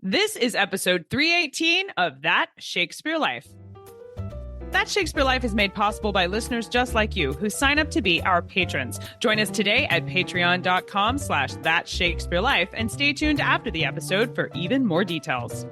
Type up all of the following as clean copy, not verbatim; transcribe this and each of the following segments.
This is episode 318 of That Shakespeare Life. That Shakespeare Life is made possible by listeners just like you who sign up to be our patrons. Join us today at patreon.com/thatshakespearelife and stay tuned after the episode for even more details.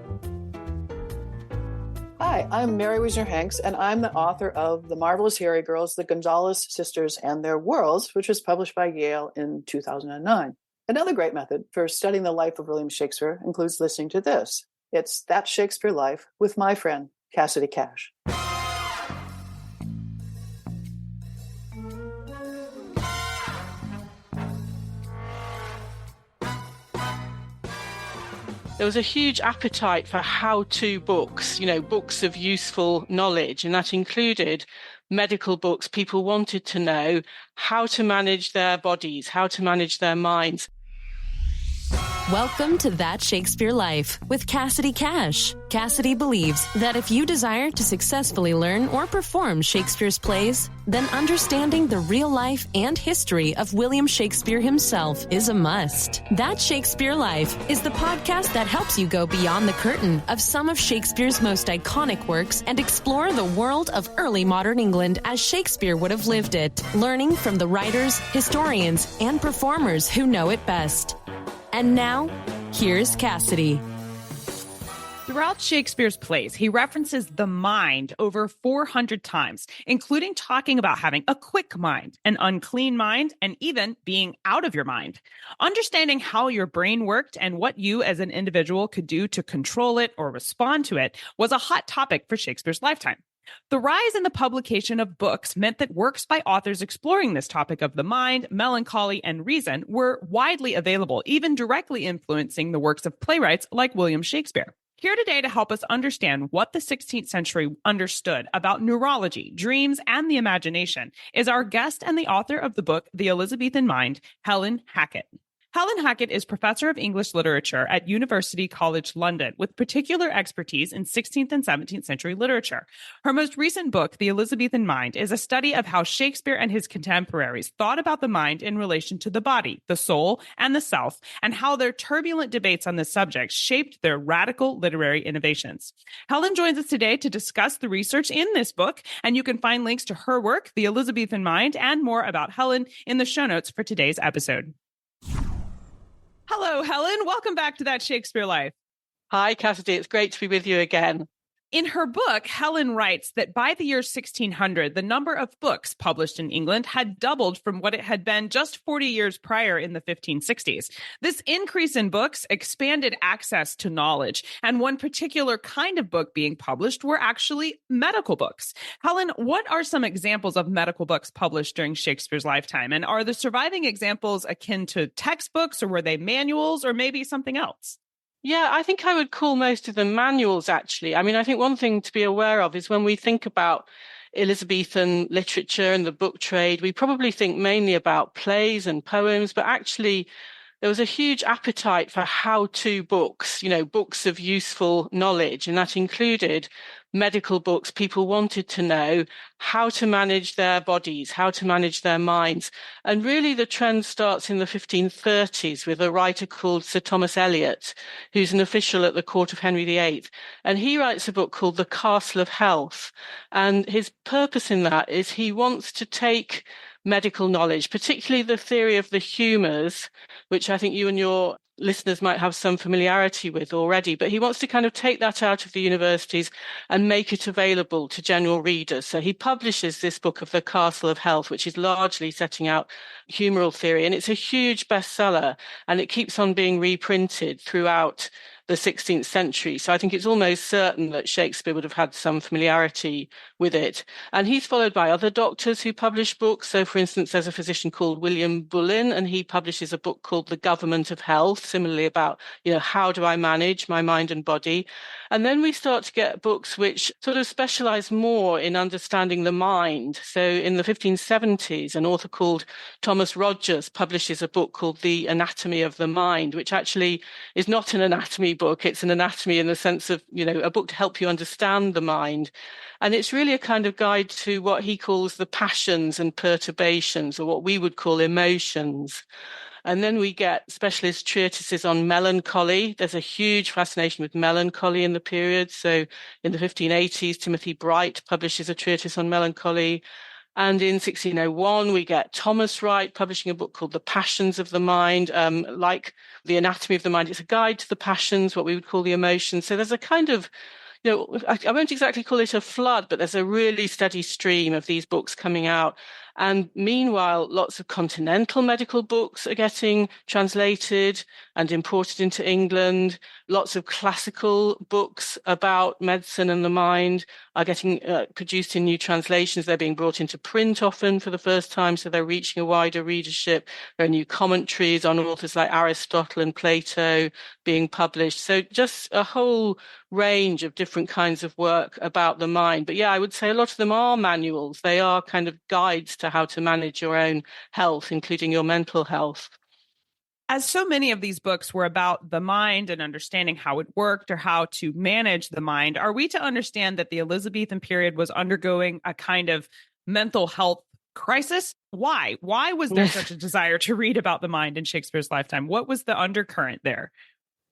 Hi, I'm Mary Wiesner-Hanks, and I'm the author of The Marvelous Harry Girls, The Gonzalez Sisters and Their Worlds, which was published by Yale in 2009. Another great method for studying the life of William Shakespeare includes listening to this. It's That Shakespeare Life with my friend, Cassidy Cash. There was a huge appetite for how-to books, books of useful knowledge, and that included medical books. People wanted to know how to manage their bodies, how to manage their minds. Welcome to That Shakespeare Life with Cassidy Cash. Cassidy believes that if you desire to successfully learn or perform Shakespeare's plays, then understanding the real life and history of William Shakespeare himself is a must. That Shakespeare Life is the podcast that helps you go beyond the curtain of some of Shakespeare's most iconic works and explore the world of early modern England as Shakespeare would have lived it, learning from the writers, historians, and performers who know it best. And now, here's Cassidy. Throughout Shakespeare's plays, he references the mind over 400 times, including talking about having a quick mind, an unclean mind, and even being out of your mind. Understanding how your brain worked and what you as an individual could do to control it or respond to it was a hot topic for Shakespeare's lifetime. The rise in the publication of books meant that works by authors exploring this topic of the mind, melancholy, and reason were widely available, even directly influencing the works of playwrights like William Shakespeare. Here today to help us understand what the 16th century understood about neurology, dreams, and the imagination is our guest and the author of the book, The Elizabethan Mind, Helen Hackett. Helen Hackett is professor of English literature at University College London, with particular expertise in 16th and 17th century literature. Her most recent book, The Elizabethan Mind, is a study of how Shakespeare and his contemporaries thought about the mind in relation to the body, the soul, and the self, and how their turbulent debates on this subject shaped their radical literary innovations. Helen joins us today to discuss the research in this book, and you can find links to her work, The Elizabethan Mind, and more about Helen in the show notes for today's episode. Hello, Helen. Welcome back to That Shakespeare Life. Hi, Cassidy. It's great to be with you again. In her book, Helen writes that by the year 1600, the number of books published in England had doubled from what it had been just 40 years prior in the 1560s. This increase in books expanded access to knowledge, and one particular kind of book being published were actually medical books. Helen, what are some examples of medical books published during Shakespeare's lifetime? And are the surviving examples akin to textbooks, or were they manuals, or maybe something else? Yeah, I think I would call most of them manuals, actually. I think one thing to be aware of is when we think about Elizabethan literature and the book trade, we probably think mainly about plays and poems, but actually there was a huge appetite for how-to books, books of useful knowledge, and that included medical books. People wanted to know how to manage their bodies, how to manage their minds. And really the trend starts in the 1530s with a writer called Sir Thomas Elyot, who's an official at the court of Henry VIII. And he writes a book called The Castle of Health. And his purpose in that is he wants to take medical knowledge, particularly the theory of the humours, which I think you and your listeners might have some familiarity with already, but he wants to kind of take that out of the universities and make it available to general readers. So he publishes this book of The Castle of Health, which is largely setting out humoral theory, and it's a huge bestseller, and it keeps on being reprinted throughout the 16th century. So I think it's almost certain that Shakespeare would have had some familiarity with it. And he's followed by other doctors who publish books. So, for instance, there's a physician called William Bullen, and he publishes a book called The Government of Health, similarly about, how do I manage my mind and body? And then we start to get books which sort of specialize more in understanding the mind. So in the 1570s, an author called Thomas Rogers publishes a book called The Anatomy of the Mind, which actually is not an anatomy book. It's an anatomy in the sense of, a book to help you understand the mind. And it's really a kind of guide to what he calls the passions and perturbations, or what we would call emotions. And then we get specialist treatises on melancholy. There's a huge fascination with melancholy in the period. So in the 1580s, Timothy Bright publishes a treatise on melancholy. And in 1601, we get Thomas Wright publishing a book called The Passions of the Mind, like The Anatomy of the Mind. It's a guide to the passions, what we would call the emotions. So there's a kind of, I won't exactly call it a flood, but there's a really steady stream of these books coming out. And meanwhile, lots of continental medical books are getting translated and imported into England. Lots of classical books about medicine and the mind are getting produced in new translations. They're being brought into print often for the first time, so they're reaching a wider readership. There are new commentaries on authors like Aristotle and Plato being published. So just a whole range of different kinds of work about the mind. But yeah, I would say a lot of them are manuals. They are kind of guides to how to manage your own health, including your mental health. As so many of these books were about the mind and understanding how it worked or how to manage the mind, are we to understand that the Elizabethan period was undergoing a kind of mental health crisis? Why? Why was there such a desire to read about the mind in Shakespeare's lifetime? What was the undercurrent there?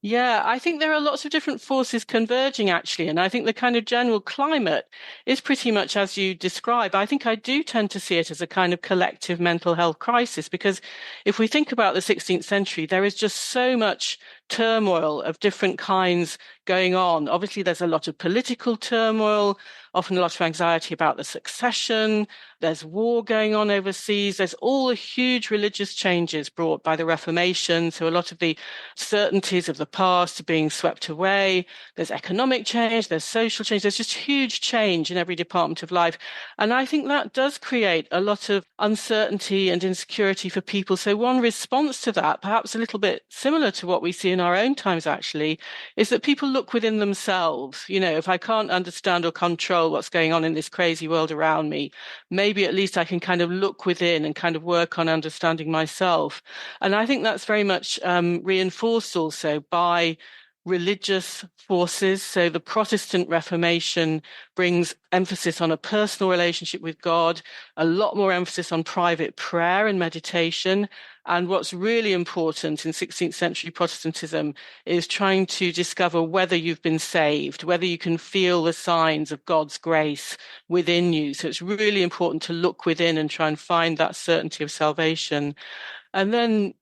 Yeah, I think there are lots of different forces converging, actually. And I think the kind of general climate is pretty much as you describe. I think I do tend to see it as a kind of collective mental health crisis, because if we think about the 16th century, there is just so much turmoil of different kinds going on. Obviously, there's a lot of political turmoil, often a lot of anxiety about the succession. There's war going on overseas. There's all the huge religious changes brought by the Reformation. So a lot of the certainties of the past are being swept away. There's economic change. There's social change. There's just huge change in every department of life. And I think that does create a lot of uncertainty and insecurity for people. So one response to that, perhaps a little bit similar to what we see in our own times, actually, is that people look within themselves. If I can't understand or control what's going on in this crazy world around me, maybe at least I can kind of look within and kind of work on understanding myself. And I think that's very much reinforced also by religious forces. So the Protestant Reformation brings emphasis on a personal relationship with God, a lot more emphasis on private prayer and meditation. And what's really important in 16th century Protestantism is trying to discover whether you've been saved, whether you can feel the signs of God's grace within you. So it's really important to look within and try and find that certainty of salvation. And then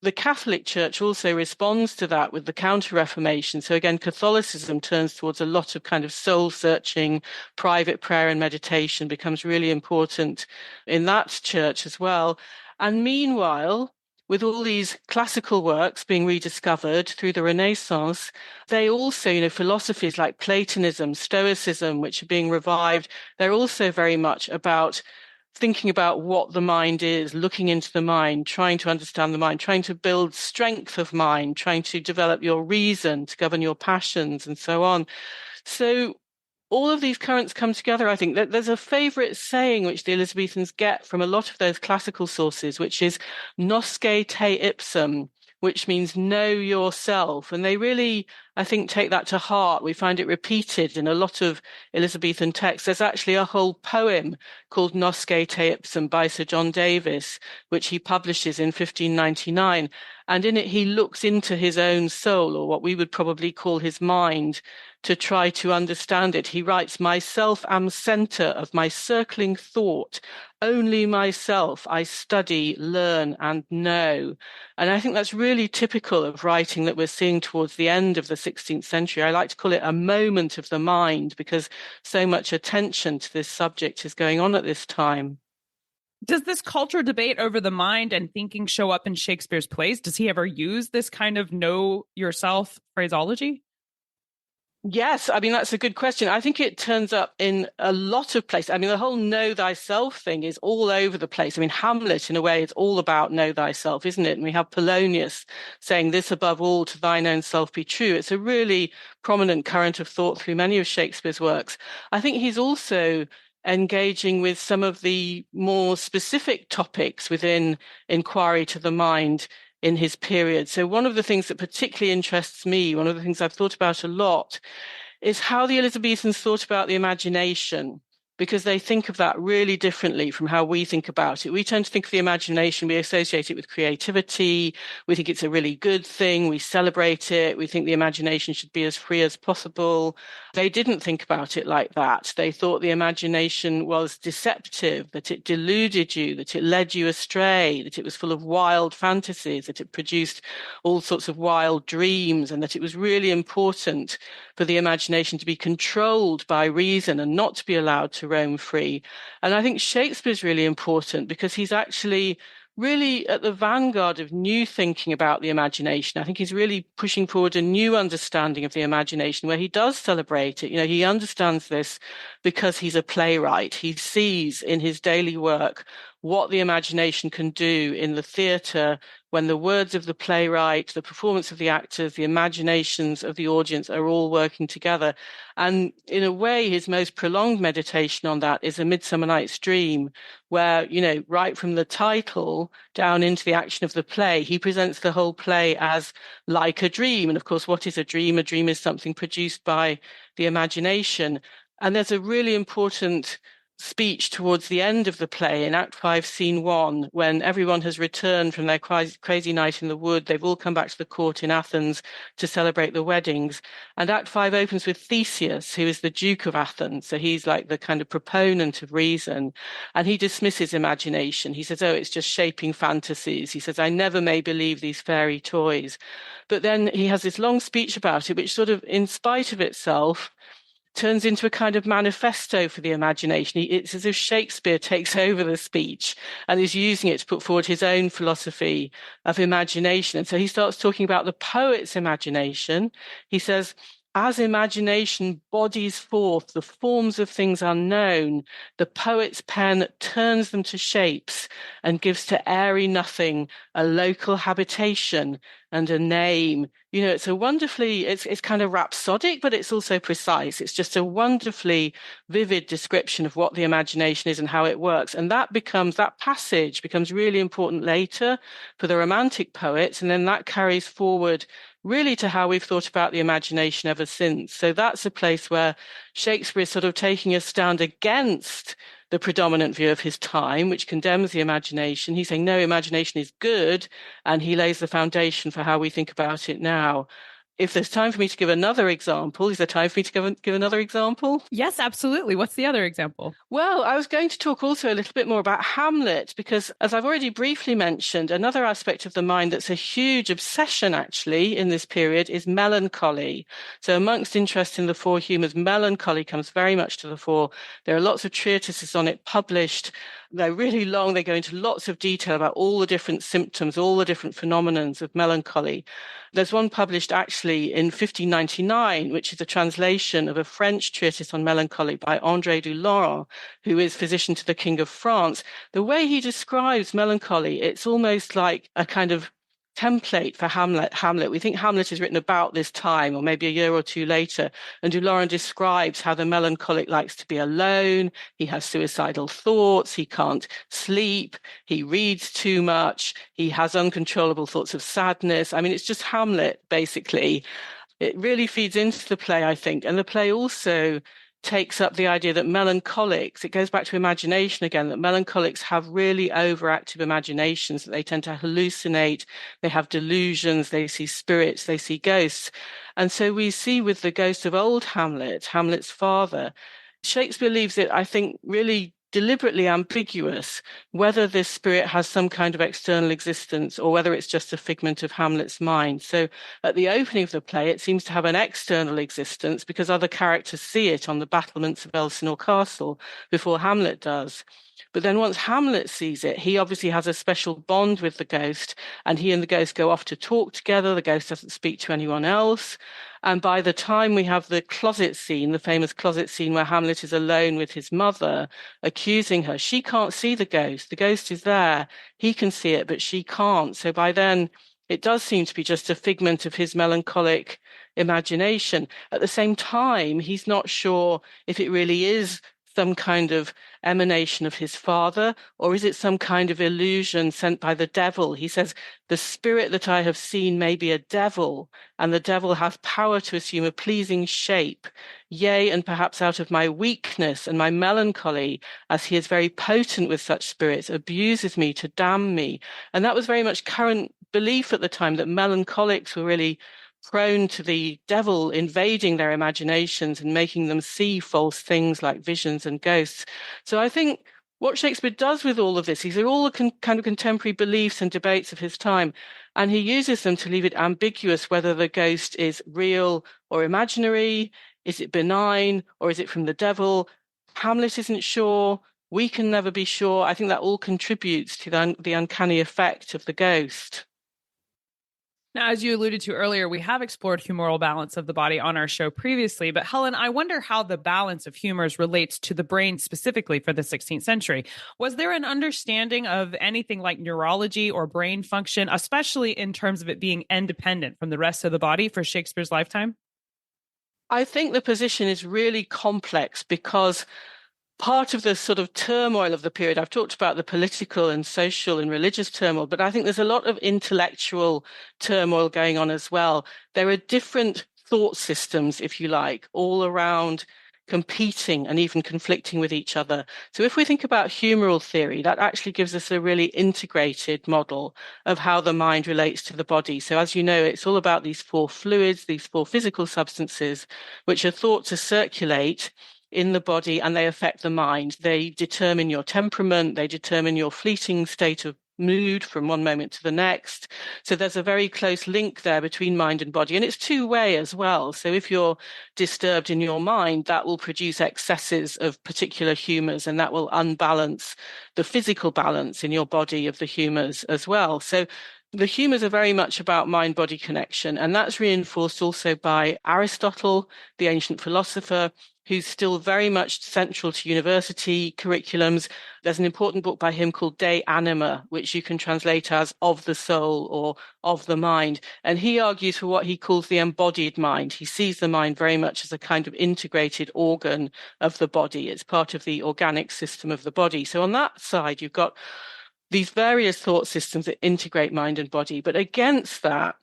the Catholic Church also responds to that with the Counter-Reformation. So again, Catholicism turns towards a lot of kind of soul-searching, private prayer and meditation becomes really important in that church as well. And meanwhile, with all these classical works being rediscovered through the Renaissance, they also, philosophies like Platonism, Stoicism, which are being revived, they're also very much about thinking about what the mind is, looking into the mind, trying to understand the mind, trying to build strength of mind, trying to develop your reason to govern your passions and so on. So all of these currents come together. I think that there's a favorite saying which the Elizabethans get from a lot of those classical sources, which is nosce te ipsum, which means know yourself. And they really, I think, take that to heart. We find it repeated in a lot of Elizabethan texts. There's actually a whole poem called Nosce te ipsum by Sir John Davis, which he publishes in 1599. And in it, he looks into his own soul, or what we would probably call his mind, to try to understand it. He writes, "Myself am centre of my circling thought. Only myself I study, learn, and know." And I think that's really typical of writing that we're seeing towards the end of the 16th century. I like to call it a moment of the mind, because so much attention to this subject is going on at this time. Does this cultural debate over the mind and thinking show up in Shakespeare's plays? Does he ever use this kind of know yourself phraseology? Yes, I mean, that's a good question. I think it turns up in a lot of places. I mean, the whole know thyself thing is all over the place. I mean, Hamlet, in a way, is all about know thyself, isn't it? And we have Polonius saying, "This above all, to thine own self be true." It's a really prominent current of thought through many of Shakespeare's works. I think he's also engaging with some of the more specific topics within Inquiry to the Mind in his period. So one of the things that particularly interests me, one of the things I've thought about a lot, is how the Elizabethans thought about the imagination. because they think of that really differently from how we think about it. We tend to think of the imagination, we associate it with creativity, we think it's a really good thing, we celebrate it, we think the imagination should be as free as possible. They didn't think about it like that. They thought the imagination was deceptive, that it deluded you, that it led you astray, that it was full of wild fantasies, that it produced all sorts of wild dreams, and that it was really important for the imagination to be controlled by reason and not to be allowed to roam free. And I think Shakespeare's really important because he's actually really at the vanguard of new thinking about the imagination. I think he's really pushing forward a new understanding of the imagination where he does celebrate it. You know, he understands this because he's a playwright. He sees in his daily work what the imagination can do in the theatre when the words of the playwright, the performance of the actors, the imaginations of the audience are all working together. And in a way, his most prolonged meditation on that is A Midsummer Night's Dream, where, you know, right from the title down into the action of the play, he presents the whole play as like a dream. And of course, what is a dream? A dream is something produced by the imagination. And there's a really important speech towards the end of the play in Act 5, Scene 1, when everyone has returned from their crazy night in the wood. They've all come back to the court in Athens to celebrate the weddings. And Act 5 opens with Theseus, who is the Duke of Athens. So he's like the kind of proponent of reason. And he dismisses imagination. He says, oh, it's just shaping fantasies. He says, I never may believe these fairy toys. But then he has this long speech about it, which sort of, in spite of itself, turns into a kind of manifesto for the imagination. It's as if Shakespeare takes over the speech and is using it to put forward his own philosophy of imagination. And so he starts talking about the poet's imagination. He says, as imagination bodies forth the forms of things unknown, the poet's pen turns them to shapes and gives to airy nothing a local habitation and a name. You know, it's a wonderfully, it's kind of rhapsodic, but it's also precise. It's just a wonderfully vivid description of what the imagination is and how it works. And that passage becomes really important later for the Romantic poets. And then that carries forward really to how we've thought about the imagination ever since. So that's a place where Shakespeare is sort of taking a stand against the predominant view of his time, which condemns the imagination. He's saying, no, imagination is good, and he lays the foundation for how we think about it now. If there's time for me to give another example, is there time for me to give another example? Yes, absolutely. What's the other example? Well, I was going to talk also a little bit more about Hamlet, because as I've already briefly mentioned, another aspect of the mind that's a huge obsession actually in this period is melancholy. So amongst interest in the four humours, melancholy comes very much to the fore. There are lots of treatises on it published. They're really long. They go into lots of detail about all the different symptoms, all the different phenomenons of melancholy. There's one published actually in 1599, which is a translation of a French treatise on melancholy by André du Laurent, who is physician to the King of France. The way he describes melancholy, it's almost like a kind of template for Hamlet. We think Hamlet is written about this time, or maybe a year or two later, and du Laurent describes how the melancholic likes to be alone, he has suicidal thoughts, he can't sleep, he reads too much, he has uncontrollable thoughts of sadness. I mean, it's just Hamlet, basically. It really feeds into the play, I think, and the play also takes up the idea that melancholics, it goes back to imagination again, that melancholics have really overactive imaginations, that they tend to hallucinate, they have delusions, they see spirits, they see ghosts. And so we see with the ghost of old Hamlet, Hamlet's father, Shakespeare leaves it, I think, really deliberately ambiguous whether this spirit has some kind of external existence or whether it's just a figment of Hamlet's mind. So at the opening of the play, it seems to have an external existence because other characters see it on the battlements of Elsinore Castle before Hamlet does. But then once Hamlet sees it, he obviously has a special bond with the ghost, and he and the ghost go off to talk together. The ghost doesn't speak to anyone else. And by the time we have the closet scene, the famous closet scene where Hamlet is alone with his mother, accusing her, she can't see the ghost. The ghost is there. He can see it, but she can't. So by then, it does seem to be just a figment of his melancholic imagination. At the same time, he's not sure if it really is some kind of emanation of his father, or is it some kind of illusion sent by the devil? He says, the spirit that I have seen may be a devil, and the devil has power to assume a pleasing shape yea, and perhaps out of my weakness and my melancholy, as he is very potent with such spirits, abuses me to damn me. And that was very much current belief at the time, that melancholics were really prone to the devil invading their imaginations and making them see false things like visions and ghosts. So I think what Shakespeare does with all of this, these are all the kind of contemporary beliefs and debates of his time, and he uses them to leave it ambiguous whether the ghost is real or imaginary, is it benign, or is it from the devil? Hamlet isn't sure. We can never be sure. I think that all contributes to the uncanny effect of the ghost. Now, as you alluded to earlier, we have explored humoral balance of the body on our show previously, but Helen, I wonder how the balance of humors relates to the brain specifically for the 16th century. Was there an understanding of anything like neurology or brain function, especially in terms of it being independent from the rest of the body for Shakespeare's lifetime? I think the position is really complex because part of the sort of turmoil of the period, I've talked about the political and social and religious turmoil, but I think there's a lot of intellectual turmoil going on as well. There are different thought systems, if you like, all around competing and even conflicting with each other. So if we think about humoral theory, that actually gives us a really integrated model of how the mind relates to the body. So as you know, it's all about these four fluids, these four physical substances, which are thought to circulate in the body, and they affect the mind. They determine your temperament, they determine your fleeting state of mood from one moment to the next. So there's a very close link there between mind and body, and it's two-way as well. So if you're disturbed in your mind, that will produce excesses of particular humours, and that will unbalance the physical balance in your body of the humours as well. So the humours are very much about mind-body connection, and that's reinforced also by Aristotle, the ancient philosopher, who's still very much central to university curriculums. There's an important book by him called De Anima, which you can translate as of the soul or of the mind. And he argues for what he calls the embodied mind. He sees the mind very much as a kind of integrated organ of the body. It's part of the organic system of the body. So on that side, you've got these various thought systems that integrate mind and body. But against that,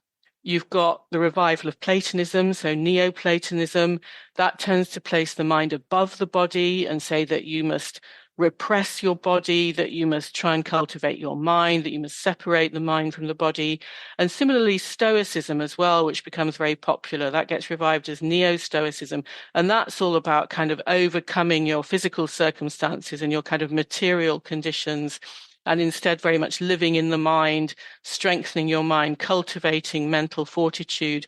you've got the revival of Platonism, so Neoplatonism. That tends to place the mind above the body and say that you must repress your body, that you must try and cultivate your mind, that you must separate the mind from the body. And similarly, Stoicism as well, which becomes very popular, that gets revived as Neo-Stoicism. And that's all about kind of overcoming your physical circumstances and your kind of material conditions, and instead very much living in the mind, strengthening your mind, cultivating mental fortitude.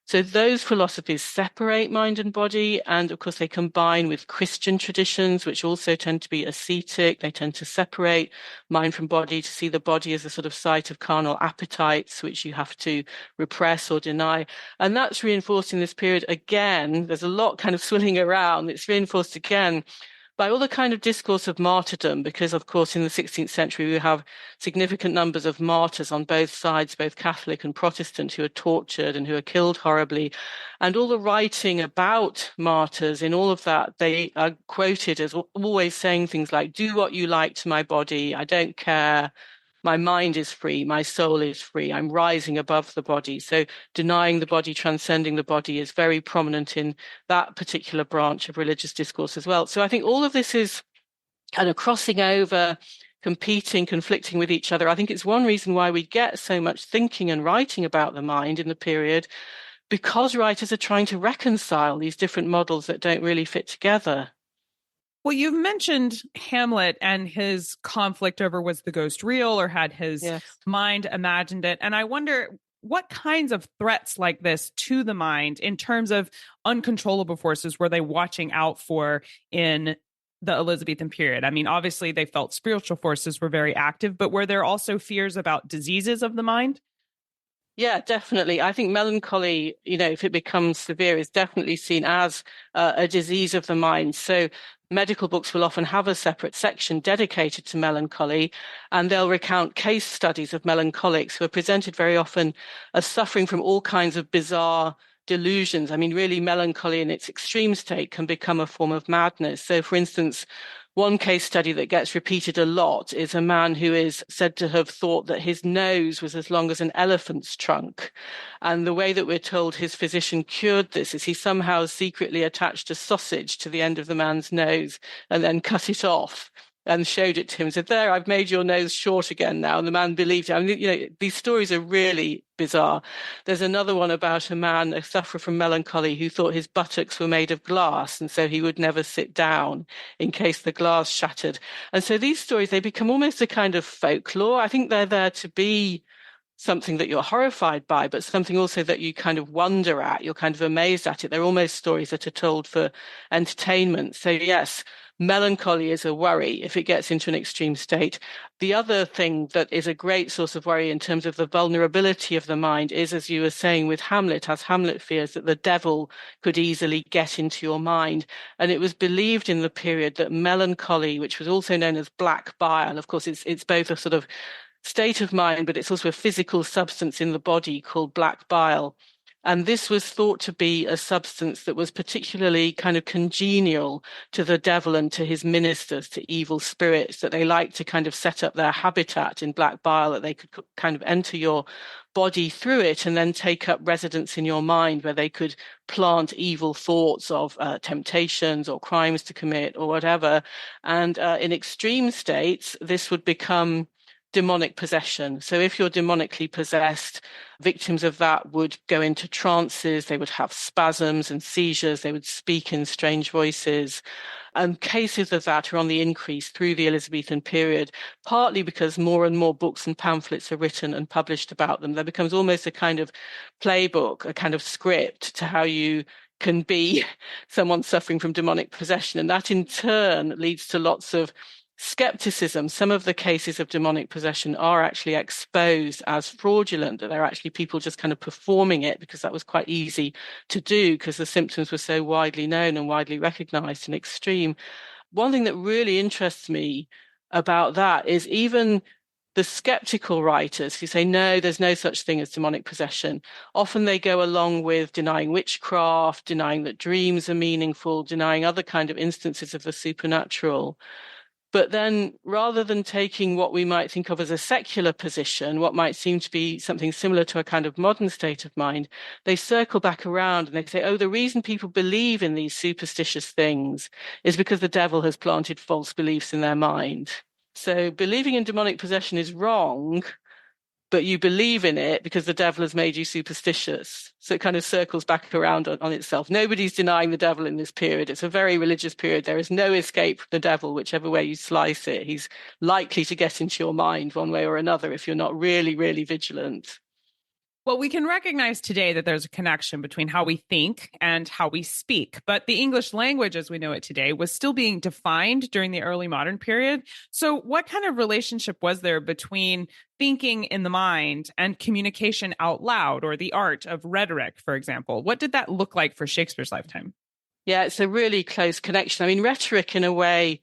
So those philosophies separate mind and body, and of course they combine with Christian traditions, which also tend to be ascetic. They tend to separate mind from body, to see the body as a sort of site of carnal appetites, which you have to repress or deny. And that's reinforced in this period again. There's a lot kind of swirling around. It's reinforced again by all the kind of discourse of martyrdom, because, of course, in the 16th century, we have significant numbers of martyrs on both sides, both Catholic and Protestant, who are tortured and who are killed horribly. And all the writing about martyrs, in all of that, they are quoted as always saying things like, do what you like to my body, I don't care. My mind is free, my soul is free, I'm rising above the body. So denying the body, transcending the body is very prominent in that particular branch of religious discourse as well. So I think all of this is kind of crossing over, competing, conflicting with each other. I think it's one reason why we get so much thinking and writing about the mind in the period, because writers are trying to reconcile these different models that don't really fit together. Well, you've mentioned Hamlet and his conflict over was the ghost real or had his mind imagined it. And I wonder what kinds of threats like this to the mind in terms of uncontrollable forces were they watching out for in the Elizabethan period? I mean, obviously they felt spiritual forces were very active, but were there also fears about diseases of the mind? Yeah, definitely. I think melancholy, if it becomes severe, is definitely seen as a disease of the mind. So medical books will often have a separate section dedicated to melancholy, and they'll recount case studies of melancholics who are presented very often as suffering from all kinds of bizarre delusions. I mean, really, melancholy in its extreme state can become a form of madness. So, for instance, One case study that gets repeated a lot is a man who is said to have thought that his nose was as long as an elephant's trunk. And the way that we're told his physician cured this is he somehow secretly attached a sausage to the end of the man's nose and then cut it off and showed it to him and said, there, I've made your nose short again now. And the man believed it. I mean, these stories are really bizarre. There's another one about a man, a sufferer from melancholy, who thought his buttocks were made of glass, and so he would never sit down in case the glass shattered. And so these stories, they become almost a kind of folklore. I think they're there to be something that you're horrified by, but something also that you kind of wonder at, you're kind of amazed at it. They're almost stories that are told for entertainment. So yes, melancholy is a worry if it gets into an extreme state. The other thing that is a great source of worry in terms of the vulnerability of the mind is, as you were saying with Hamlet, as Hamlet fears that the devil could easily get into your mind. And it was believed in the period that melancholy, which was also known as black bile, of course, it's both a sort of state of mind, but it's also a physical substance in the body called black bile. And this was thought to be a substance that was particularly kind of congenial to the devil and to his ministers, to evil spirits, that they liked to kind of set up their habitat in black bile, that they could kind of enter your body through it and then take up residence in your mind, where they could plant evil thoughts of temptations or crimes to commit or whatever. And in extreme states, this would become demonic possession. So if you're demonically possessed, victims of that would go into trances, they would have spasms and seizures, they would speak in strange voices. And cases of that are on the increase through the Elizabethan period, partly because more and more books and pamphlets are written and published about them. There becomes almost a kind of playbook, a kind of script to how you can be someone suffering from demonic possession. And that in turn leads to lots of skepticism. Some of the cases of demonic possession are actually exposed as fraudulent, that they're actually people just kind of performing it because that was quite easy to do because the symptoms were so widely known and widely recognized and extreme. One thing that really interests me about that is even the skeptical writers who say, no, there's no such thing as demonic possession. Often they go along with denying witchcraft, denying that dreams are meaningful, denying other kind of instances of the supernatural. But then rather than taking what we might think of as a secular position, what might seem to be something similar to a kind of modern state of mind, they circle back around and they say, oh, the reason people believe in these superstitious things is because the devil has planted false beliefs in their mind. So believing in demonic possession is wrong, but you believe in it because the devil has made you superstitious. So it kind of circles back around on itself. Nobody's denying the devil in this period. It's a very religious period. There is no escape from the devil, whichever way you slice it. He's likely to get into your mind one way or another if you're not really, really vigilant. Well, we can recognize today that there's a connection between how we think and how we speak, but the English language as we know it today was still being defined during the early modern period. So what kind of relationship was there between thinking in the mind and communication out loud, or the art of rhetoric, for example? What did that look like for Shakespeare's lifetime? Yeah, it's a really close connection. I mean, rhetoric in a way,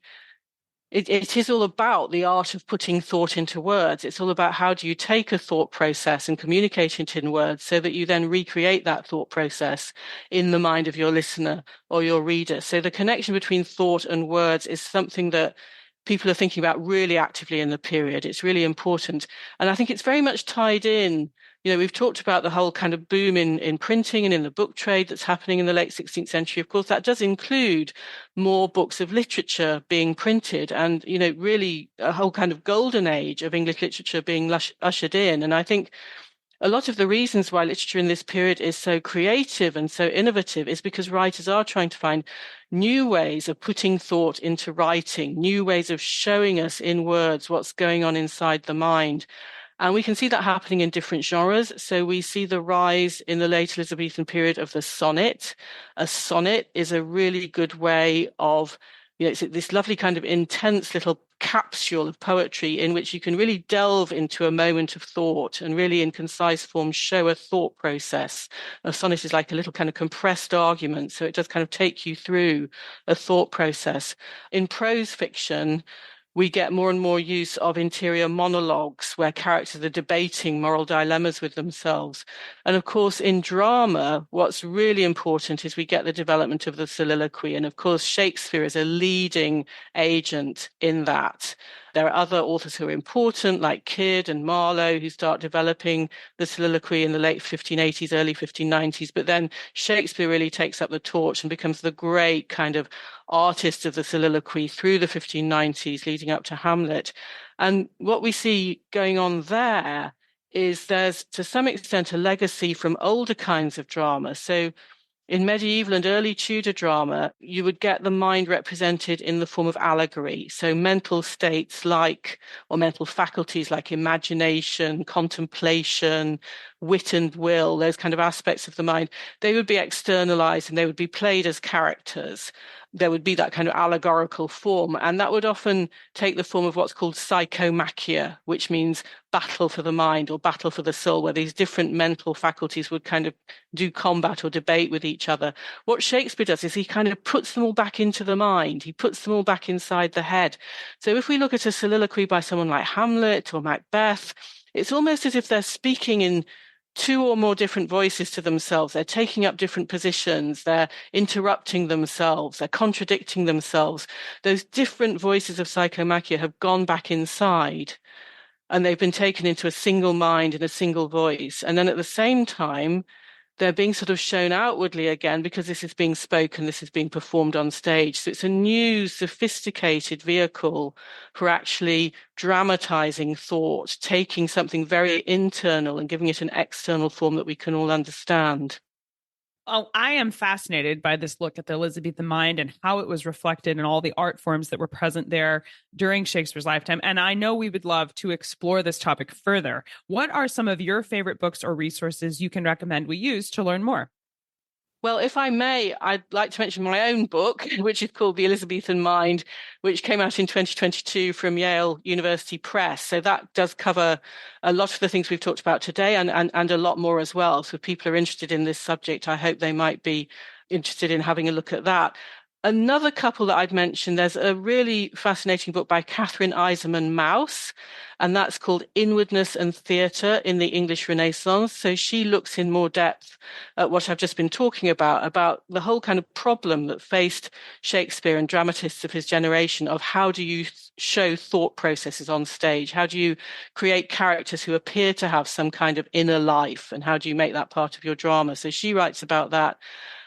it is all about the art of putting thought into words. It's all about how do you take a thought process and communicate it in words so that you then recreate that thought process in the mind of your listener or your reader. So the connection between thought and words is something that people are thinking about really actively in the period. It's really important. And I think it's very much tied in. You know, we've talked about the whole kind of boom in printing and in the book trade that's happening in the late 16th century. Of course, that does include more books of literature being printed and, you know, really a whole kind of golden age of English literature being ushered in. And I think a lot of the reasons why literature in this period is so creative and so innovative is because writers are trying to find new ways of putting thought into writing, new ways of showing us in words what's going on inside the mind. And we can see that happening in different genres. So we see the rise in the late Elizabethan period of the sonnet. A sonnet is a really good way of, you know, it's this lovely kind of intense little capsule of poetry in which you can really delve into a moment of thought and really in concise form show a thought process. A sonnet is like a little kind of compressed argument. So it does kind of take you through a thought process. In prose fiction, we get more and more use of interior monologues where characters are debating moral dilemmas with themselves. And of course, in drama, what's really important is we get the development of the soliloquy. And of course, Shakespeare is a leading agent in that. There are other authors who are important, like Kidd and Marlowe, who start developing the soliloquy in the late 1580s, early 1590s. But then Shakespeare really takes up the torch and becomes the great kind of artist of the soliloquy through the 1590s, leading up to Hamlet. And what we see going on there is there's, to some extent, a legacy from older kinds of drama. So in medieval and early Tudor drama, you would get the mind represented in the form of allegory. So mental states like, or mental faculties like imagination, contemplation, wit and will, those kind of aspects of the mind, they would be externalized and they would be played as characters. There would be that kind of allegorical form, and that would often take the form of what's called psychomachia, which means battle for the mind or battle for the soul, where these different mental faculties would kind of do combat or debate with each other. What Shakespeare does is he kind of puts them all back into the mind. He puts them all back inside the head. So if we look at a soliloquy by someone like Hamlet or Macbeth, it's almost as if they're speaking in two or more different voices to themselves. They're taking up different positions. They're interrupting themselves. They're contradicting themselves. Those different voices of psychomachia have gone back inside and they've been taken into a single mind and a single voice. And then at the same time, they're being sort of shown outwardly again because this is being spoken, this is being performed on stage. So it's a new, sophisticated vehicle for actually dramatizing thought, taking something very internal and giving it an external form that we can all understand. Oh, I am fascinated by this look at the Elizabethan mind and how it was reflected in all the art forms that were present there during Shakespeare's lifetime. And I know we would love to explore this topic further. What are some of your favorite books or resources you can recommend we use to learn more? Well, if I may, I'd like to mention my own book, which is called The Elizabethan Mind, which came out in 2022 from Yale University Press. So that does cover a lot of the things we've talked about today and a lot more as well. So if people are interested in this subject, I hope they might be interested in having a look at that. Another couple that I'd mentioned, there's a really fascinating book by Catherine Eiserman Mouse, and that's called Inwardness and Theatre in the English Renaissance. So she looks in more depth at what I've just been talking about the whole kind of problem that faced Shakespeare and dramatists of his generation of how do you show thought processes on stage? How do you create characters who appear to have some kind of inner life? And how do you make that part of your drama? So she writes about that.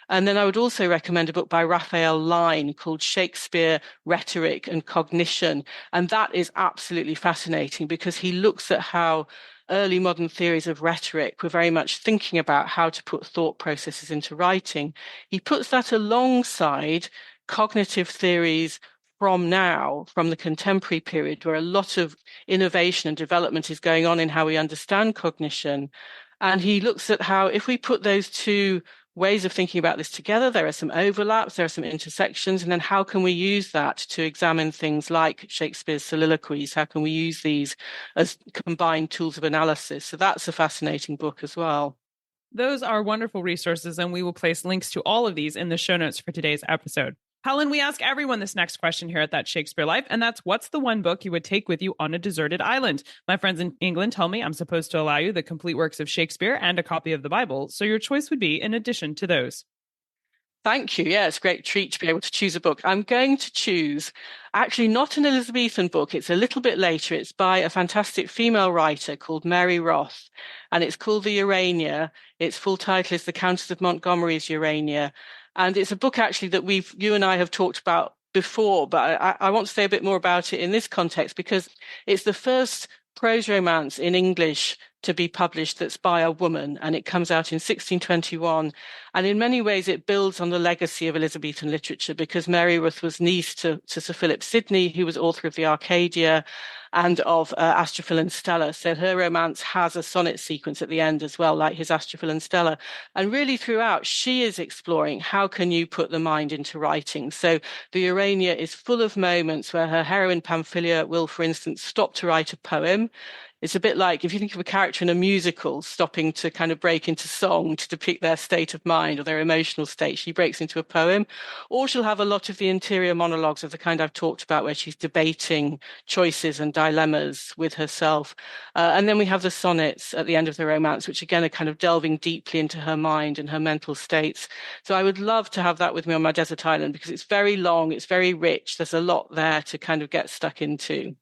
And then I would also recommend a book by Raphael Line called Shakespeare, Rhetoric and Cognition. And that is absolutely fascinating because he looks at how early modern theories of rhetoric were very much thinking about how to put thought processes into writing. He puts that alongside cognitive theories from now, from the contemporary period, where a lot of innovation and development is going on in how we understand cognition. And he looks at how if we put those two ways of thinking about this together, there are some overlaps, there are some intersections, and then how can we use that to examine things like Shakespeare's soliloquies? How can we use these as combined tools of analysis? So that's a fascinating book as well. Those are wonderful resources, and we will place links to all of these in the show notes for today's episode. Helen, we ask everyone this next question here at That Shakespeare Life, and that's what's the one book you would take with you on a deserted island? My friends in England tell me I'm supposed to allow you the complete works of Shakespeare and a copy of the Bible, so your choice would be in addition to those. Thank you. Yeah, it's a great treat to be able to choose a book. I'm going to choose actually not an Elizabethan book. It's a little bit later. It's by a fantastic female writer called Mary Roth, and it's called The Urania. Its full title is The Countess of Montgomery's Urania. And it's a book actually that you and I have talked about before, but I want to say a bit more about it in this context because it's the first prose romance in English to be published that's by a woman, and it comes out in 1621. And in many ways, it builds on the legacy of Elizabethan literature because Mary Roth was niece to Sir Philip Sidney, who was author of the Arcadia and of Astrophil and Stella. So her romance has a sonnet sequence at the end as well, like his Astrophil and Stella. And really throughout, she is exploring how can you put the mind into writing. So the Urania is full of moments where her heroine Pamphylia will, for instance, stop to write a poem. It's a bit like if you think of a character in a musical stopping to kind of break into song to depict their state of mind or their emotional state, she breaks into a poem. Or she'll have a lot of the interior monologues of the kind I've talked about, where she's debating choices and dilemmas with herself. And then we have the sonnets at the end of the romance, which again are kind of delving deeply into her mind and her mental states. So I would love to have that with me on my desert island, because it's very long, it's very rich. There's a lot there to kind of get stuck into.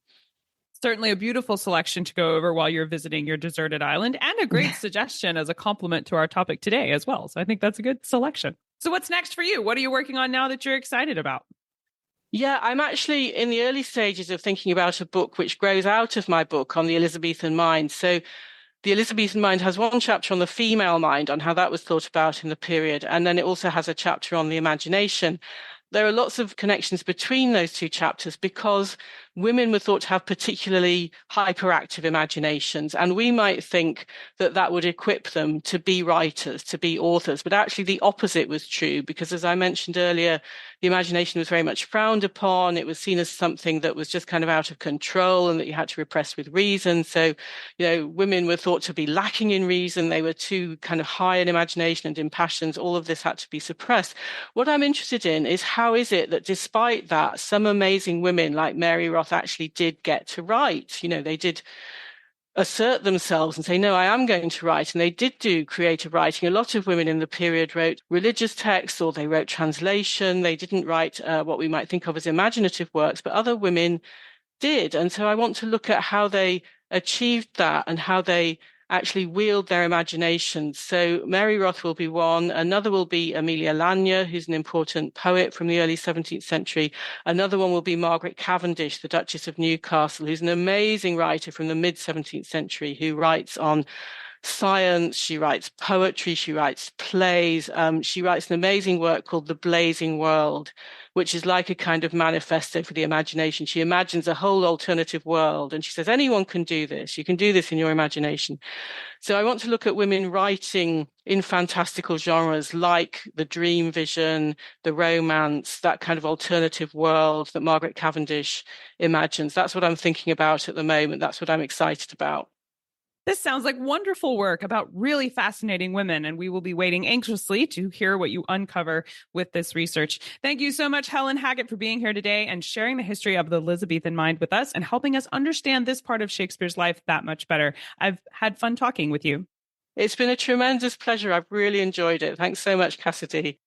Certainly a beautiful selection to go over while you're visiting your deserted island, and a great suggestion as a complement to our topic today as well. So I think that's a good selection. So what's next for you? What are you working on now that you're excited about? Yeah, I'm actually in the early stages of thinking about a book which grows out of my book on the Elizabethan mind. So the Elizabethan mind has one chapter on the female mind, on how that was thought about in the period. And then it also has a chapter on the imagination. There are lots of connections between those two chapters because women were thought to have particularly hyperactive imaginations. And we might think that that would equip them to be writers, to be authors. But actually the opposite was true, because as I mentioned earlier, the imagination was very much frowned upon. It was seen as something that was just kind of out of control and that you had to repress with reason. So, women were thought to be lacking in reason. They were too kind of high in imagination and in passions. All of this had to be suppressed. What I'm interested in is how is it that despite that, some amazing women like Mary Roth actually did get to write. They did assert themselves and say, no, I am going to write. And they did do creative writing. A lot of women in the period wrote religious texts, or they wrote translation. They didn't write what we might think of as imaginative works, but other women did. And so I want to look at how they achieved that and how they actually wield their imaginations. So Mary Roth will be one. Another will be Amelia Lanier, who's an important poet from the early 17th century. Another one will be Margaret Cavendish, the Duchess of Newcastle, who's an amazing writer from the mid-17th century, who writes on science, she writes poetry, she writes plays. She writes an amazing work called The Blazing World, which is like a kind of manifesto for the imagination. She imagines a whole alternative world. And she says, anyone can do this. You can do this in your imagination. So I want to look at women writing in fantastical genres like the dream vision, the romance, that kind of alternative world that Margaret Cavendish imagines. That's what I'm thinking about at the moment. That's what I'm excited about. This sounds like wonderful work about really fascinating women, and we will be waiting anxiously to hear what you uncover with this research. Thank you so much, Helen Hackett, for being here today and sharing the history of the Elizabethan mind with us and helping us understand this part of Shakespeare's life that much better. I've had fun talking with you. It's been a tremendous pleasure. I've really enjoyed it. Thanks so much, Cassidy.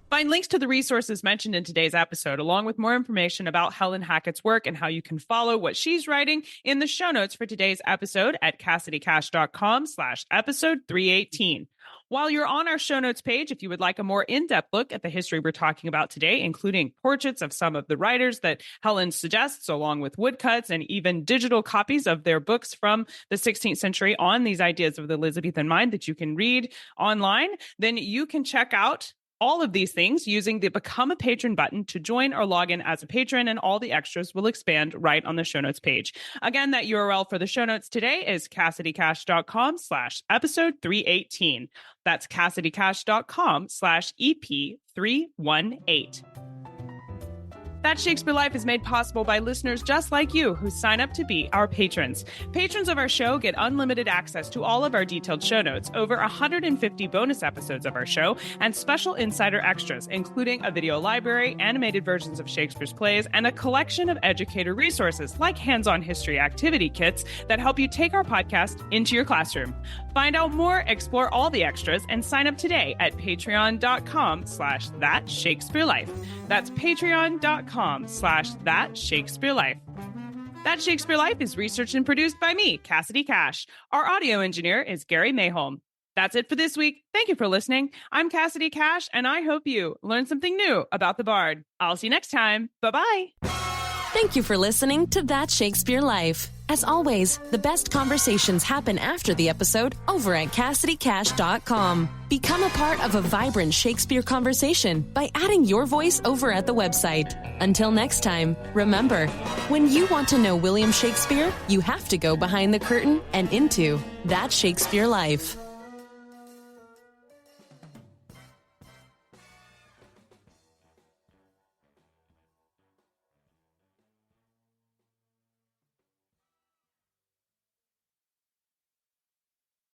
Find links to the resources mentioned in today's episode, along with more information about Helen Hackett's work and how you can follow what she's writing in the show notes for today's episode at CassidyCash.com/episode 318. While you're on our show notes page, if you would like a more in-depth look at the history we're talking about today, including portraits of some of the writers that Helen suggests, along with woodcuts and even digital copies of their books from the 16th century on these ideas of the Elizabethan mind that you can read online, then you can check out all of these things using the Become a Patron button to join or log in as a patron, and all the extras will expand right on the show notes page. Again, that URL for the show notes today is CassidyCash.com/episode 318. That's CassidyCash.com/EP318. That Shakespeare Life is made possible by listeners just like you who sign up to be our patrons. Patrons of our show get unlimited access to all of our detailed show notes, over 150 bonus episodes of our show, and special insider extras, including a video library, animated versions of Shakespeare's plays, and a collection of educator resources like hands-on history activity kits that help you take our podcast into your classroom. Find out more, explore all the extras, and sign up today at patreon.com/thatshakespearelife. That's patreon.com/thatshakespearelife. That Shakespeare Life is researched and produced by me, Cassidy Cash. Our audio engineer is Gary Mayholm. That's it for this week. Thank you for listening. I'm Cassidy Cash, and I hope you learned something new about the Bard. I'll see you next time. Bye-bye. Thank you for listening to That Shakespeare Life. As always, the best conversations happen after the episode over at CassidyCash.com. Become a part of a vibrant Shakespeare conversation by adding your voice over at the website. Until next time, remember, when you want to know William Shakespeare, you have to go behind the curtain and into That Shakespeare Life.